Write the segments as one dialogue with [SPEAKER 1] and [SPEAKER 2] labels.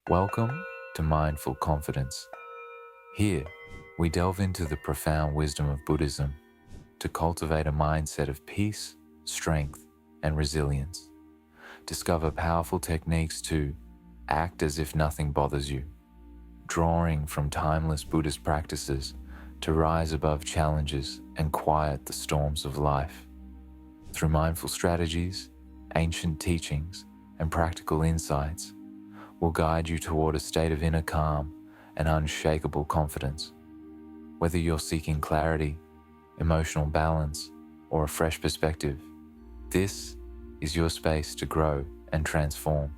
[SPEAKER 1] Welcome to Mindful Confidence. Here, we delve into the profound wisdom of Buddhism to cultivate a mindset of peace, strength, and resilience. Discover powerful techniques to act as if nothing bothers you, drawing from timeless Buddhist practices to rise above challenges and quiet the storms of life. Through mindful strategies, ancient teachings, and practical insights, will guide you toward a state of inner calm and unshakable confidence. Whether you're seeking clarity, emotional balance, or a fresh perspective, this is your space to grow and transform.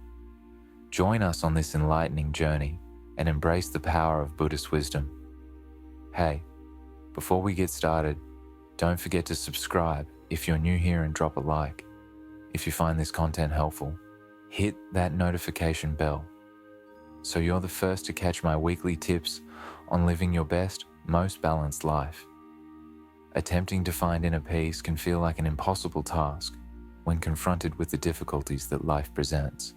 [SPEAKER 1] Join us on this enlightening journey and embrace the power of Buddhist wisdom. Hey, before we get started, don't forget to subscribe if you're new here and drop a like. If you find this content helpful, hit that notification bell so you're the first to catch my weekly tips on living your best, most balanced life. Attempting to find inner peace can feel like an impossible task when confronted with the difficulties that life presents.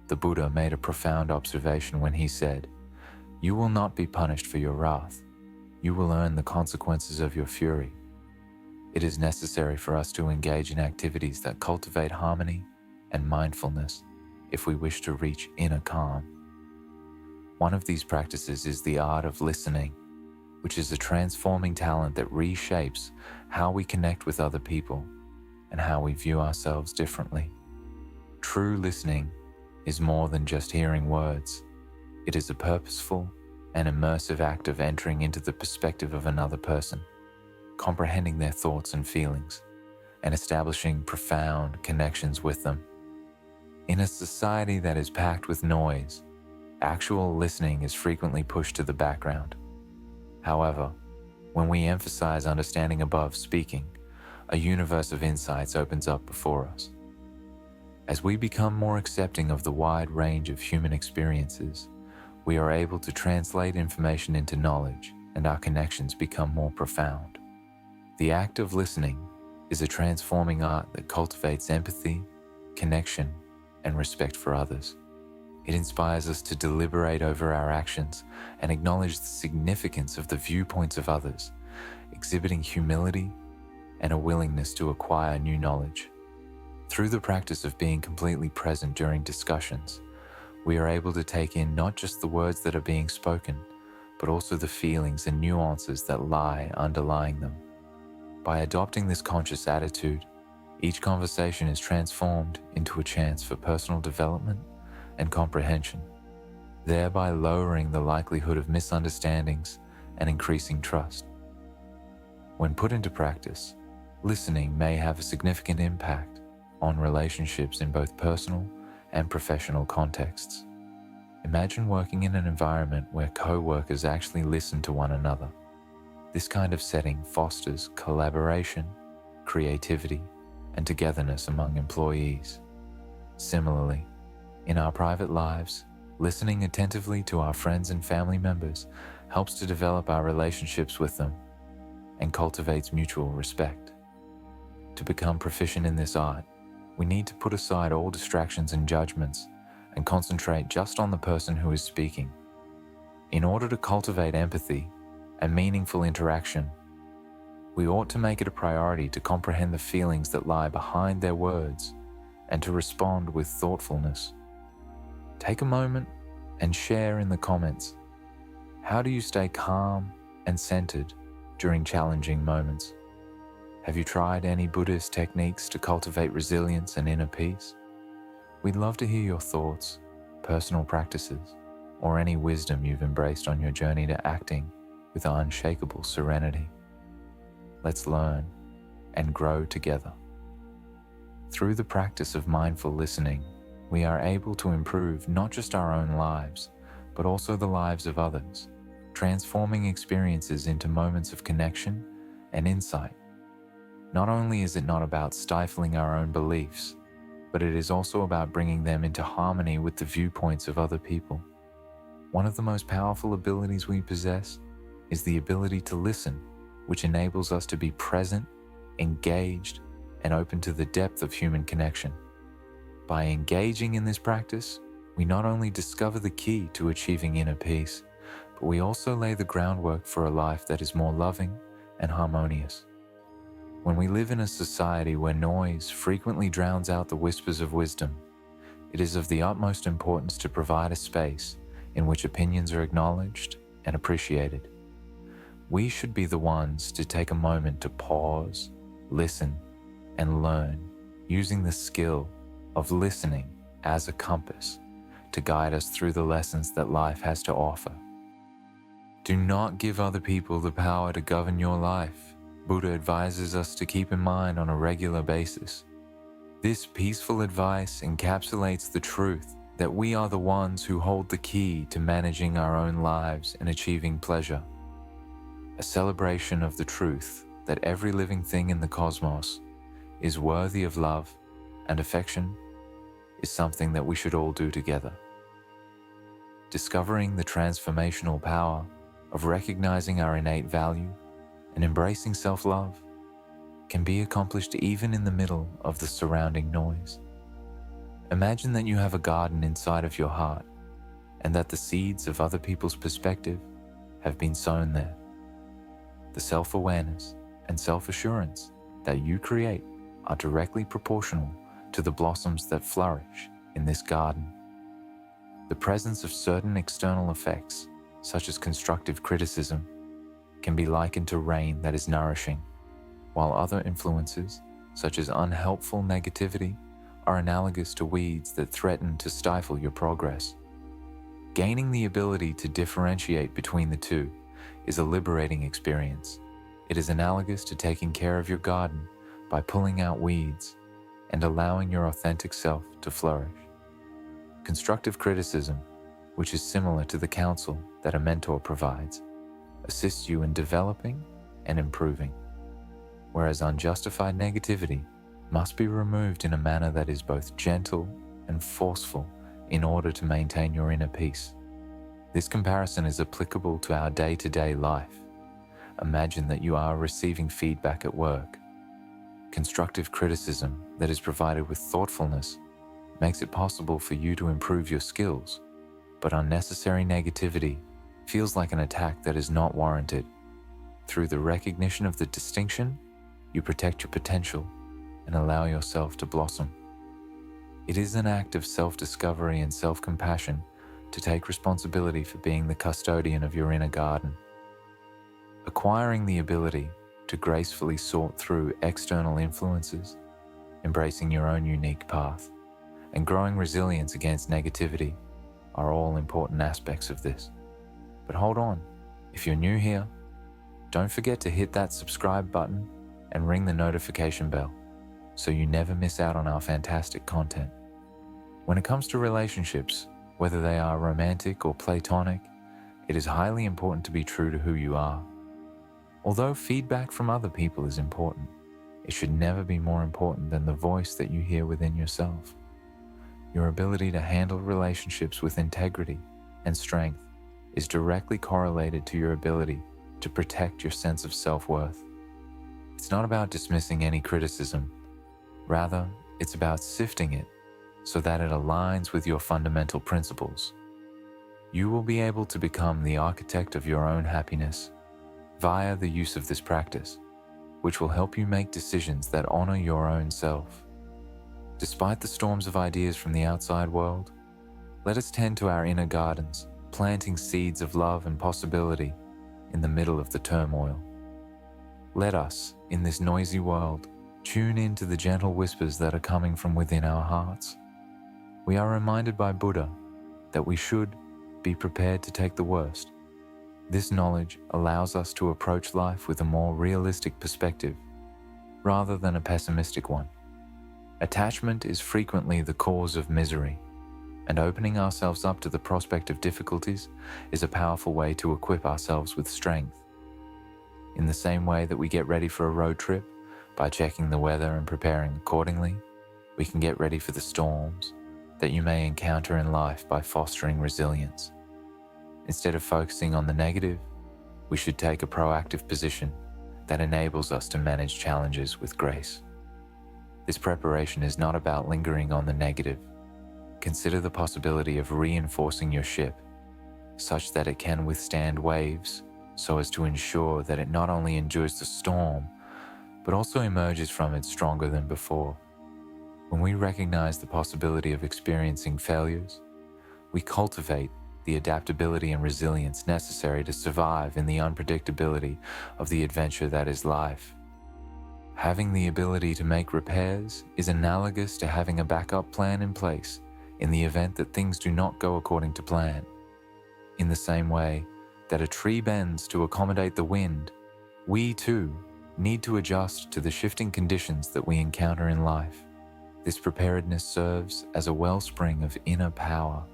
[SPEAKER 1] The Buddha made a profound observation when he said, "You will not be punished for your wrath. You will earn the consequences of your fury." It is necessary for us to engage in activities that cultivate harmony and mindfulness if we wish to reach inner calm. One of these practices is the art of listening, which is a transforming talent that reshapes how we connect with other people and how we view ourselves differently. True listening is more than just hearing words. It is a purposeful and immersive act of entering into the perspective of another person, comprehending their thoughts and feelings, and establishing profound connections with them. In a society that is packed with noise, actual listening is frequently pushed to the background. However, when we emphasize understanding above speaking, a universe of insights opens up before us. As we become more accepting of the wide range of human experiences, we are able to translate information into knowledge, and our connections become more profound. The act of listening is a transforming art that cultivates empathy, connection, and respect for others. It inspires us to deliberate over our actions and acknowledge the significance of the viewpoints of others, exhibiting humility and a willingness to acquire new knowledge. Through the practice of being completely present during discussions, we are able to take in not just the words that are being spoken, but also the feelings and nuances that lie underlying them. By adopting this conscious attitude, each conversation is transformed into a chance for personal development and comprehension, thereby lowering the likelihood of misunderstandings and increasing trust. When put into practice, listening may have a significant impact on relationships in both personal and professional contexts. Imagine working in an environment where co-workers actually listen to one another. This kind of setting fosters collaboration, creativity, and togetherness among employees. Similarly, in our private lives, listening attentively to our friends and family members helps to develop our relationships with them and cultivates mutual respect. To become proficient in this art, we need to put aside all distractions and judgments and concentrate just on the person who is speaking. In order to cultivate empathy and meaningful interaction, we ought to make it a priority to comprehend the feelings that lie behind their words and to respond with thoughtfulness. Take a moment and share in the comments. How do you stay calm and centered during challenging moments? Have you tried any Buddhist techniques to cultivate resilience and inner peace? We'd love to hear your thoughts, personal practices, or any wisdom you've embraced on your journey to acting with unshakable serenity. Let's learn and grow together. Through the practice of mindful listening, we are able to improve not just our own lives, but also the lives of others, transforming experiences into moments of connection and insight. Not only is it not about stifling our own beliefs, but it is also about bringing them into harmony with the viewpoints of other people. One of the most powerful abilities we possess is the ability to listen, which enables us to be present, engaged, and open to the depth of human connection. By engaging in this practice, we not only discover the key to achieving inner peace, but we also lay the groundwork for a life that is more loving and harmonious. When we live in a society where noise frequently drowns out the whispers of wisdom, it is of the utmost importance to provide a space in which opinions are acknowledged and appreciated. We should be the ones to take a moment to pause, listen, and learn, using the skill of listening as a compass to guide us through the lessons that life has to offer. Do not give other people the power to govern your life, Buddha advises us to keep in mind on a regular basis. This peaceful advice encapsulates the truth that we are the ones who hold the key to managing our own lives and achieving pleasure. A celebration of the truth that every living thing in the cosmos is worthy of love and affection is something that we should all do together. Discovering the transformational power of recognizing our innate value and embracing self-love can be accomplished even in the middle of the surrounding noise. Imagine that you have a garden inside of your heart and that the seeds of other people's perspective have been sown there. The self-awareness and self-assurance that you create are directly proportional to the blossoms that flourish in this garden. The presence of certain external effects, such as constructive criticism, can be likened to rain that is nourishing, while other influences, such as unhelpful negativity, are analogous to weeds that threaten to stifle your progress. Gaining the ability to differentiate between the two is a liberating experience. It is analogous to taking care of your garden by pulling out weeds and allowing your authentic self to flourish. Constructive criticism, which is similar to the counsel that a mentor provides, assists you in developing and improving, whereas unjustified negativity must be removed in a manner that is both gentle and forceful in order to maintain your inner peace. This comparison is applicable to our day-to-day life. Imagine that you are receiving feedback at work. Constructive criticism that is provided with thoughtfulness makes it possible for you to improve your skills, but unnecessary negativity feels like an attack that is not warranted. Through the recognition of the distinction, you protect your potential and allow yourself to blossom. It is an act of self-discovery and self-compassion to take responsibility for being the custodian of your inner garden. Acquiring the ability to gracefully sort through external influences, embracing your own unique path, and growing resilience against negativity are all important aspects of this. But hold on, if you're new here, don't forget to hit that subscribe button and ring the notification bell so you never miss out on our fantastic content. When it comes to relationships, whether they are romantic or platonic, it is highly important to be true to who you are. Although feedback from other people is important, it should never be more important than the voice that you hear within yourself. Your ability to handle relationships with integrity and strength is directly correlated to your ability to protect your sense of self-worth. It's not about dismissing any criticism. Rather, it's about sifting it so that it aligns with your fundamental principles. You will be able to become the architect of your own happiness via the use of this practice, which will help you make decisions that honor your own self. Despite the storms of ideas from the outside world, let us tend to our inner gardens, planting seeds of love and possibility in the middle of the turmoil. Let us, in this noisy world, tune in to the gentle whispers that are coming from within our hearts. We are reminded by Buddha that we should be prepared to take the worst. This knowledge allows us to approach life with a more realistic perspective, rather than a pessimistic one. Attachment is frequently the cause of misery, and opening ourselves up to the prospect of difficulties is a powerful way to equip ourselves with strength. In the same way that we get ready for a road trip by checking the weather and preparing accordingly, we can get ready for the storms that you may encounter in life by fostering resilience. Instead of focusing on the negative, we should take a proactive position that enables us to manage challenges with grace. This preparation is not about lingering on the negative. consider the possibility of reinforcing your ship such that it can withstand waves, so as to ensure that it not only endures the storm, but also emerges from it stronger than before. When we recognize the possibility of experiencing failures, we cultivate the adaptability and resilience necessary to survive in the unpredictability of the adventure that is life. Having the ability to make repairs is analogous to having a backup plan in place in the event that things do not go according to plan. In the same way that a tree bends to accommodate the wind, we too need to adjust to the shifting conditions that we encounter in life. This preparedness serves as a wellspring of inner power,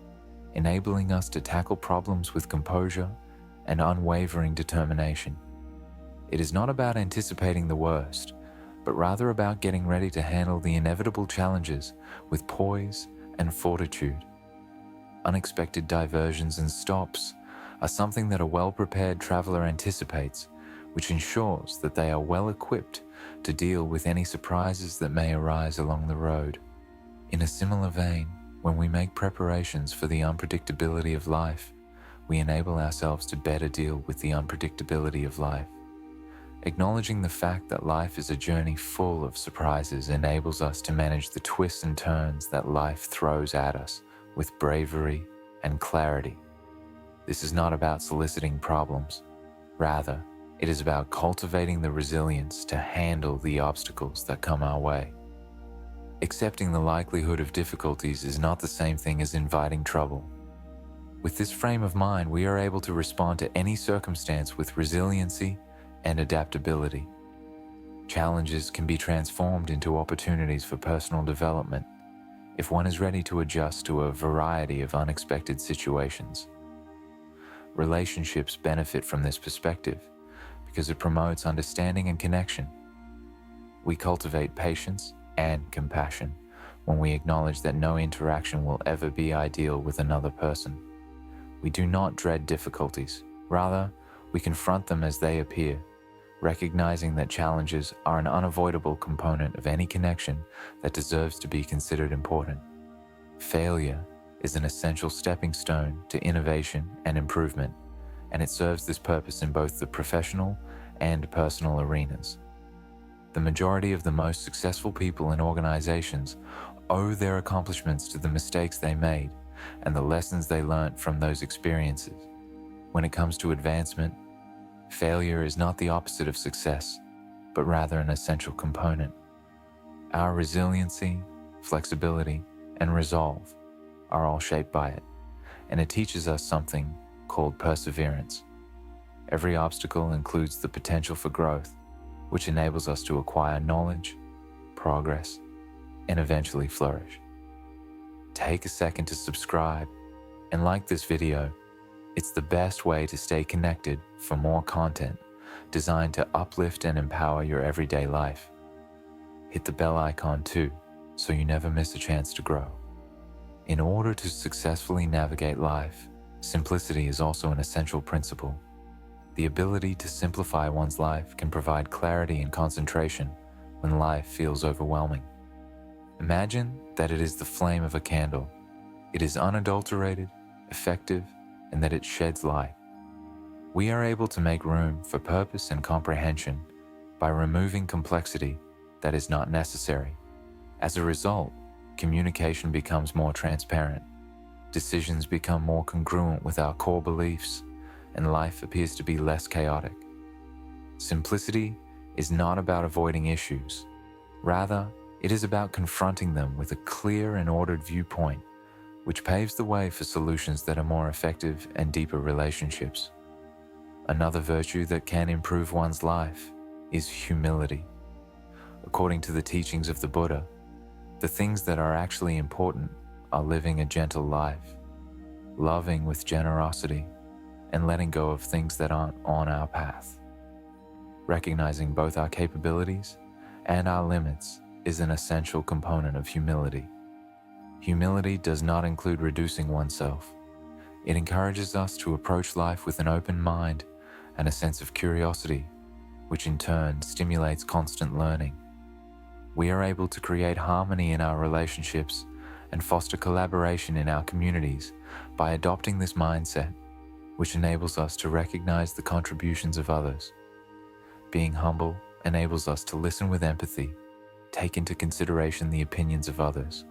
[SPEAKER 1] enabling us to tackle problems with composure and unwavering determination. It is not about anticipating the worst, but rather about getting ready to handle the inevitable challenges with poise and fortitude. Unexpected diversions and stops are something that a well-prepared traveler anticipates, which ensures that they are well equipped to deal with any surprises that may arise along the road. In a similar vein, when we make preparations for the unpredictability of life, we enable ourselves to better deal with the unpredictability of life. Acknowledging the fact that life is a journey full of surprises enables us to manage the twists and turns that life throws at us with bravery and clarity. This is not about soliciting problems. Rather, it is about cultivating the resilience to handle the obstacles that come our way. Accepting the likelihood of difficulties is not the same thing as inviting trouble. With this frame of mind, we are able to respond to any circumstance with resiliency and adaptability. Challenges can be transformed into opportunities for personal development if one is ready to adjust to a variety of unexpected situations. Relationships benefit from this perspective because it promotes understanding and connection. We cultivate patience and compassion when we acknowledge that no interaction will ever be ideal with another person. We do not dread difficulties. Rather, we confront them as they appear, recognizing that challenges are an unavoidable component of any connection that deserves to be considered important. Failure is an essential stepping stone to innovation and improvement, and it serves this purpose in both the professional and personal arenas. The majority of the most successful people in organizations owe their accomplishments to the mistakes they made and the lessons they learned from those experiences. When it comes to advancement, failure is not the opposite of success, but rather an essential component. Our resiliency, flexibility, and resolve are all shaped by it, and it teaches us something called perseverance. Every obstacle includes the potential for growth, which enables us to acquire knowledge, progress, and eventually flourish. Take a second to subscribe and like this video. It's the best way to stay connected for more content designed to uplift and empower your everyday life. Hit the bell icon too, so you never miss a chance to grow. In order to successfully navigate life, simplicity is also an essential principle. The ability to simplify one's life can provide clarity and concentration when life feels overwhelming. Imagine that it is the flame of a candle. It is unadulterated, effective, and that it sheds light. We are able to make room for purpose and comprehension by removing complexity that is not necessary. As a result, communication becomes more transparent, decisions become more congruent with our core beliefs, and life appears to be less chaotic. Simplicity is not about avoiding issues. Rather, it is about confronting them with a clear and ordered viewpoint, which paves the way for solutions that are more effective and deeper relationships. Another virtue that can improve one's life is humility. According to the teachings of the Buddha, the things that are actually important are living a gentle life, loving with generosity, and letting go of things that aren't on our path. Recognizing both our capabilities and our limits is an essential component of humility. Humility does not include reducing oneself. It encourages us to approach life with an open mind and a sense of curiosity, which in turn stimulates constant learning. We are able to create harmony in our relationships and foster collaboration in our communities by adopting this mindset, which enables us to recognize the contributions of others. Being humble enables us to listen with empathy, take into consideration the opinions of others,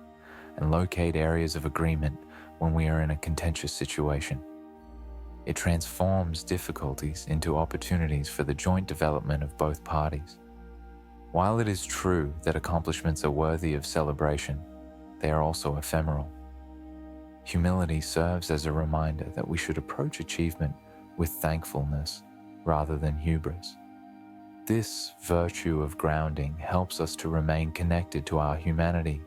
[SPEAKER 1] and locate areas of agreement when we are in a contentious situation. It transforms difficulties into opportunities for the joint development of both parties. While it is true that accomplishments are worthy of celebration, they are also ephemeral. Humility serves as a reminder that we should approach achievement with thankfulness rather than hubris. This virtue of grounding helps us to remain connected to our humanity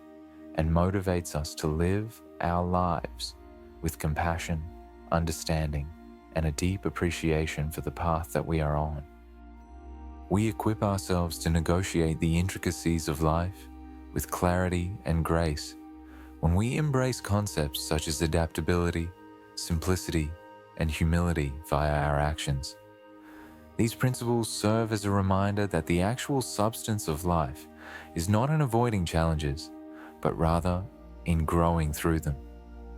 [SPEAKER 1] and motivates us to live our lives with compassion, understanding, and a deep appreciation for the path that we are on. We equip ourselves to negotiate the intricacies of life with clarity and grace when we embrace concepts such as adaptability, simplicity, and humility via our actions. These principles serve as a reminder that the actual substance of life is not in avoiding challenges, but rather in growing through them,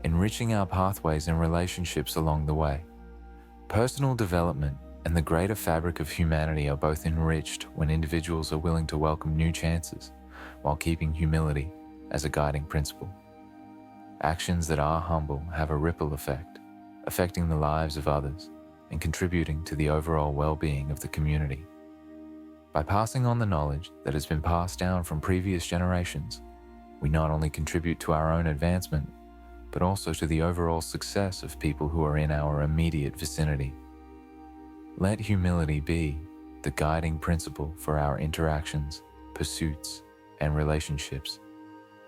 [SPEAKER 1] enriching our pathways and relationships along the way. Personal development and the greater fabric of humanity are both enriched when individuals are willing to welcome new chances while keeping humility as a guiding principle. Actions that are humble have a ripple effect, affecting the lives of others and contributing to the overall well-being of the community. By passing on the knowledge that has been passed down from previous generations, we not only contribute to our own advancement, but also to the overall success of people who are in our immediate vicinity. Let humility be the guiding principle for our interactions, pursuits, and relationships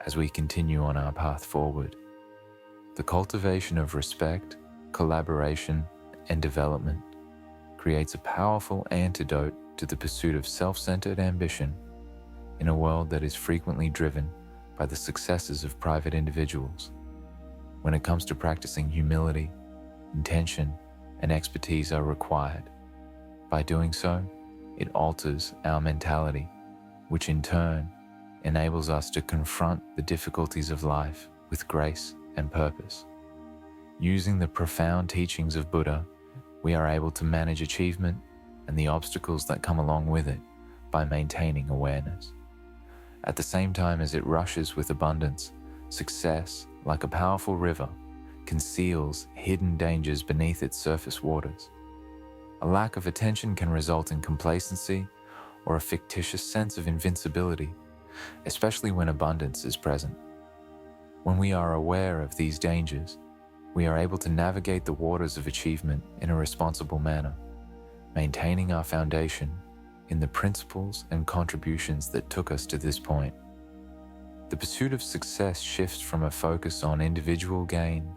[SPEAKER 1] as we continue on our path forward. The cultivation of respect, collaboration, and development creates a powerful antidote to the pursuit of self-centered ambition in a world that is frequently driven by the successes of private individuals. When it comes to practicing humility, intention, and expertise are required. By doing so, it alters our mentality, which in turn enables us to confront the difficulties of life with grace and purpose. Using the profound teachings of Buddha, we are able to manage achievement and the obstacles that come along with it by maintaining awareness. At the same time as it rushes with abundance, success, like a powerful river, conceals hidden dangers beneath its surface waters. A lack of attention can result in complacency or a fictitious sense of invincibility, especially when abundance is present. When we are aware of these dangers, we are able to navigate the waters of achievement in a responsible manner, maintaining our foundation in the principles and contributions that took us to this point. The pursuit of success shifts from a focus on individual gain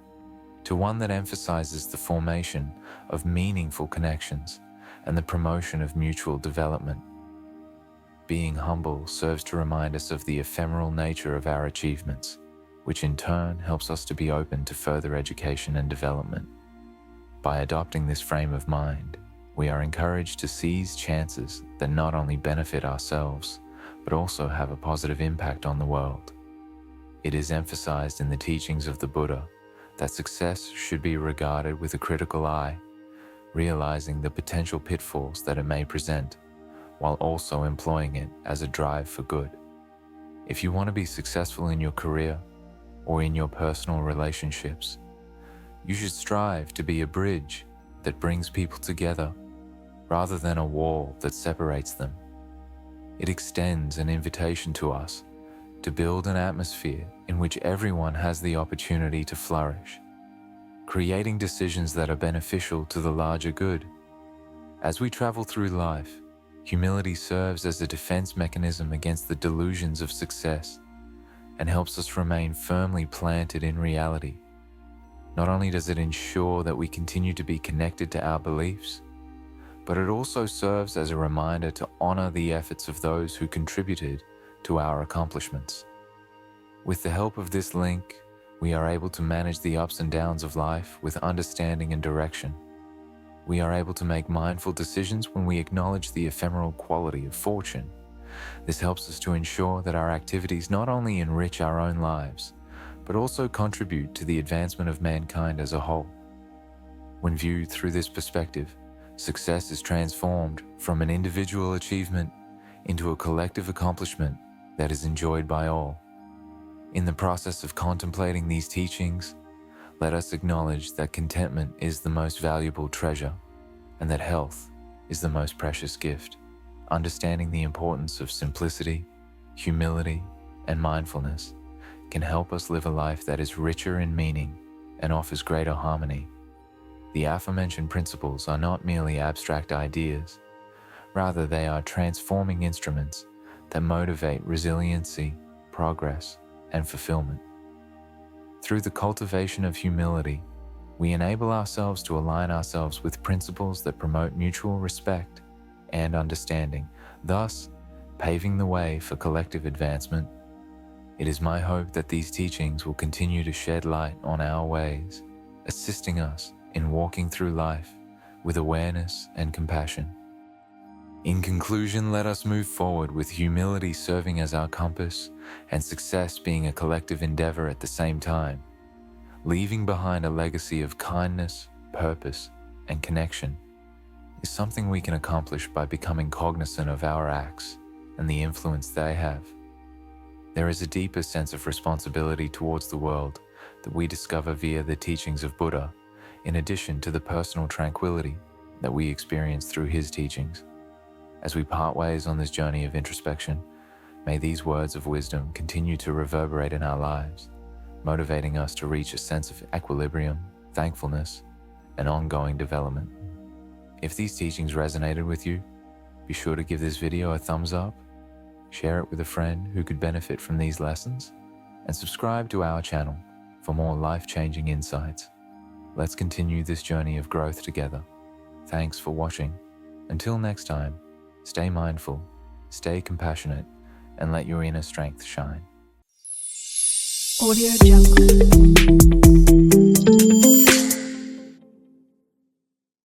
[SPEAKER 1] to one that emphasizes the formation of meaningful connections and the promotion of mutual development. Being humble serves to remind us of the ephemeral nature of our achievements, which in turn helps us to be open to further education and development. By adopting this frame of mind, we are encouraged to seize chances that not only benefit ourselves, but also have a positive impact on the world. It is emphasized in the teachings of the Buddha that success should be regarded with a critical eye, realizing the potential pitfalls that it may present, while also employing it as a drive for good. If you want to be successful in your career or in your personal relationships, you should strive to be a bridge that brings people together rather than a wall that separates them. It extends an invitation to us to build an atmosphere in which everyone has the opportunity to flourish, creating decisions that are beneficial to the larger good. As we travel through life, humility serves as a defense mechanism against the delusions of success and helps us remain firmly planted in reality. Not only does it ensure that we continue to be connected to our beliefs, but it also serves as a reminder to honor the efforts of those who contributed to our accomplishments. With the help of this link, we are able to manage the ups and downs of life with understanding and direction. We are able to make mindful decisions when we acknowledge the ephemeral quality of fortune. This helps us to ensure that our activities not only enrich our own lives, but also contribute to the advancement of mankind as a whole. When viewed through this perspective, success is transformed from an individual achievement into a collective accomplishment that is enjoyed by all. In the process of contemplating these teachings, let us acknowledge that contentment is the most valuable treasure and that health is the most precious gift. Understanding the importance of simplicity, humility, and mindfulness can help us live a life that is richer in meaning and offers greater harmony. The aforementioned principles are not merely abstract ideas. Rather, they are transforming instruments that motivate resiliency, progress, and fulfillment. Through the cultivation of humility, we enable ourselves to align ourselves with principles that promote mutual respect and understanding, thus paving the way for collective advancement. It is my hope that these teachings will continue to shed light on our ways, assisting us in walking through life with awareness and compassion. In conclusion, let us move forward with humility serving as our compass and success being a collective endeavor at the same time, leaving behind a legacy of kindness, purpose, and connection is something we can accomplish by becoming cognizant of our acts and the influence they have. There is a deeper sense of responsibility towards the world that we discover via the teachings of Buddha, in addition to the personal tranquility that we experience through his teachings. As we part ways on this journey of introspection, may these words of wisdom continue to reverberate in our lives, motivating us to reach a sense of equilibrium, thankfulness, and ongoing development. If these teachings resonated with you, be sure to give this video a thumbs up, share it with a friend who could benefit from these lessons, and subscribe to our channel for more life-changing insights. Let's continue this journey of growth together. Thanks for watching. Until next time, stay mindful, stay compassionate, and let your inner strength shine.
[SPEAKER 2] Audio Jungle.